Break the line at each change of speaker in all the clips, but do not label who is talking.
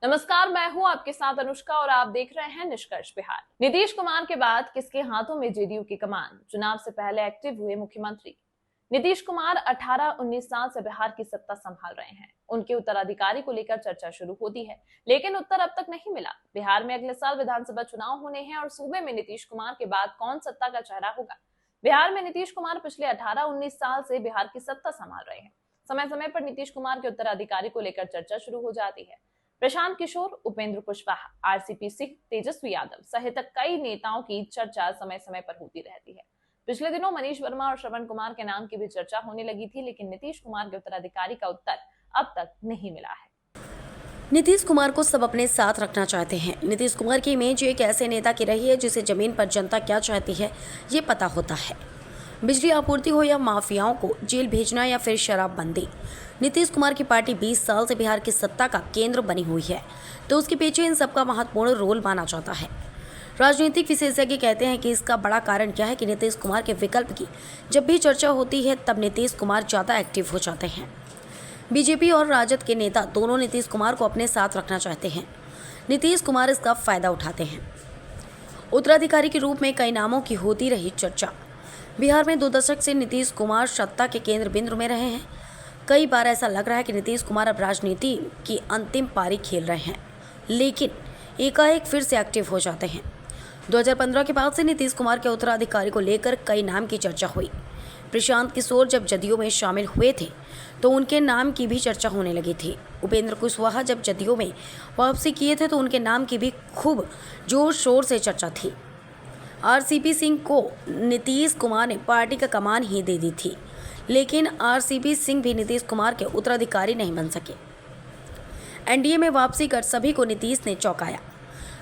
नमस्कार, मैं हूं आपके साथ अनुष्का और आप देख रहे हैं निष्कर्ष बिहार। नीतीश कुमार के बाद किसके हाथों में जेडीयू की कमान? चुनाव से पहले एक्टिव हुए मुख्यमंत्री नीतीश कुमार 18-19 साल से बिहार की सत्ता संभाल रहे हैं। उनके उत्तराधिकारी को लेकर चर्चा शुरू होती है, लेकिन उत्तर अब तक नहीं मिला। बिहार में अगले साल विधानसभा चुनाव होने हैं और सूबे में नीतीश कुमार के बाद कौन सत्ता का चेहरा होगा? बिहार में नीतीश कुमार पिछले 18-19 साल से बिहार की सत्ता संभाल रहे हैं। समय समय पर नीतीश कुमार के उत्तराधिकारी को लेकर चर्चा शुरू हो जाती है। प्रशांत किशोर, उपेंद्र कुशवाहा, आरसीपी सिंह, तेजस्वी यादव सहित कई नेताओं की चर्चा समय समय पर होती रहती है। पिछले दिनों मनीष वर्मा और श्रवण कुमार के नाम की भी चर्चा होने लगी थी, लेकिन नीतीश कुमार के उत्तराधिकारी का उत्तर अब तक नहीं मिला है।
नीतीश कुमार को सब अपने साथ रखना चाहते हैं। नीतीश कुमार की इमेज एक ऐसे नेता की रही है जिसे जमीन पर जनता क्या चाहती है ये पता होता है। बिजली आपूर्ति हो या माफियाओं को जेल भेजना या फिर शराबबंदी, नीतीश कुमार की पार्टी 20 साल से बिहार की सत्ता का केंद्र बनी हुई है, तो उसके पीछे इन सबका महत्वपूर्ण रोल माना जाता है। राजनीतिक विशेषज्ञ कहते हैं कि इसका बड़ा कारण क्या है कि नीतीश कुमार के विकल्प की जब भी चर्चा होती है तब नीतीश कुमार ज़्यादा एक्टिव हो जाते हैं। बीजेपी और राजद के नेता दोनों नीतीश कुमार को अपने साथ रखना चाहते हैं। नीतीश कुमार इसका फायदा उठाते हैं। उत्तराधिकारी के रूप में कई नामों की होती रही चर्चा। बिहार में 2 दशक से नीतीश कुमार सत्ता के केंद्र बिंदु में रहे हैं। कई बार ऐसा लग रहा है कि नीतीश कुमार अब राजनीति की अंतिम पारी खेल रहे हैं, लेकिन एकाएक फिर से एक्टिव हो जाते हैं। 2015 के बाद से नीतीश कुमार के उत्तराधिकारी को लेकर कई नाम की चर्चा हुई। प्रशांत किशोर जब जदयू में शामिल हुए थे तो उनके नाम की भी चर्चा होने लगी थी। उपेंद्र कुशवाहा जब जदयू में वापसी किए थे तो उनके नाम की भी खूब जोर शोर से चर्चा थी। आरसीपी सिंह को नीतीश कुमार ने पार्टी का कमान ही दे दी थी, लेकिन आरसीपी सिंह भी नीतीश कुमार के उत्तराधिकारी नहीं बन सके। एनडीए में वापसी कर सभी को नीतीश ने चौंकाया।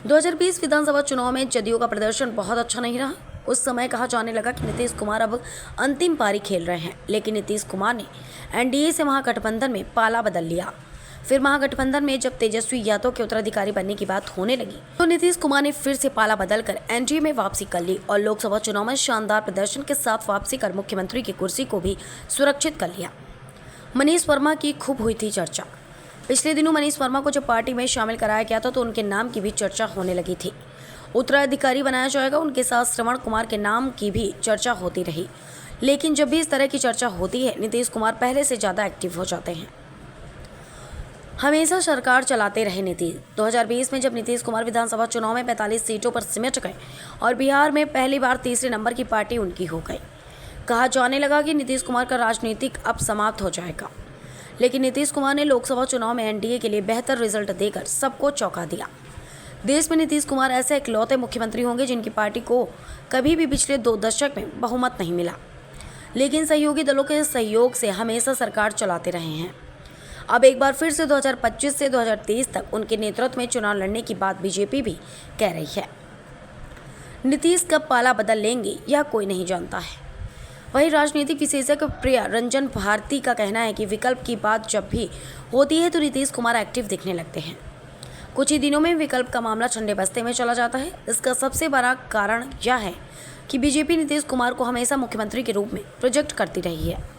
2020 विधानसभा चुनाव में जदयू का प्रदर्शन बहुत अच्छा नहीं रहा। उस समय कहा जाने लगा कि नीतीश कुमार अब अंतिम पारी खेल रहे हैं, लेकिन नीतीश कुमार ने एनडीए से महागठबंधन में पाला बदल लिया। फिर महागठबंधन में जब तेजस्वी यादव के उत्तराधिकारी बनने की बात होने लगी तो नीतीश कुमार ने फिर से पाला बदलकर एनडीए में वापसी कर ली और लोकसभा चुनाव में शानदार प्रदर्शन के साथ वापसी कर मुख्यमंत्री की कुर्सी को भी सुरक्षित कर लिया। मनीष वर्मा की खूब हुई थी चर्चा। पिछले दिनों मनीष वर्मा को जब पार्टी में शामिल कराया गया था तो उनके नाम की भी चर्चा होने लगी थी। उत्तराधिकारी बनाया जाएगा, उनके साथ श्रवण कुमार के नाम की भी चर्चा होती रही, लेकिन जब भी इस तरह की चर्चा होती है नीतीश कुमार पहले से ज़्यादा एक्टिव हो जाते हैं। हमेशा सरकार चलाते रहे नीतीश। 2020 में जब नीतीश कुमार विधानसभा चुनाव में 45 सीटों पर सिमट गए और बिहार में पहली बार तीसरे नंबर की पार्टी उनकी हो गई, कहा जाने लगा कि नीतीश कुमार का राजनीतिक अब समाप्त हो जाएगा। लेकिन नीतीश कुमार ने लोकसभा चुनाव में एनडीए के लिए बेहतर रिजल्ट देकर सबको चौंका दिया। देश में नीतीश कुमार ऐसे इकलौते मुख्यमंत्री होंगे जिनकी पार्टी को कभी भी पिछले 2 दशक में बहुमत नहीं मिला, लेकिन सहयोगी दलों के सहयोग से हमेशा सरकार चलाते रहे हैं। अब एक बार फिर से 2025 से 2023 तक उनके नेतृत्व में चुनाव लड़ने की बात बीजेपी भी कह रही है। नीतीश कब पाला बदल लेंगे यह कोई नहीं जानता है। वहीं राजनीतिक विशेषज्ञ प्रिया रंजन भारती का कहना है कि विकल्प की बात जब भी होती है तो नीतीश कुमार एक्टिव दिखने लगते हैं। कुछ ही दिनों में विकल्प का मामला ठंडे बस्ते में चला जाता है। इसका सबसे बड़ा कारण यह है कि बीजेपी नीतीश कुमार को हमेशा मुख्यमंत्री के रूप में प्रोजेक्ट करती रही है।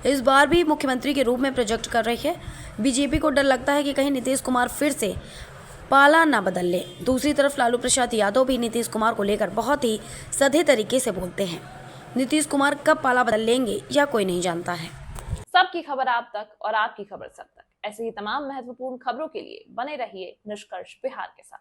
इस बार भी मुख्यमंत्री के रूप में प्रोजेक्ट कर रही है। बीजेपी को डर लगता है कि कहीं नीतीश कुमार फिर से पाला ना बदल ले। दूसरी तरफ लालू प्रसाद यादव भी नीतीश कुमार को लेकर बहुत ही सधे तरीके से बोलते हैं। नीतीश कुमार कब पाला बदल लेंगे यह कोई नहीं जानता है।
सबकी खबर आप तक और आपकी खबर सब तक। ऐसे ही तमाम महत्वपूर्ण खबरों के लिए बने रहिए निष्कर्ष बिहार के साथ।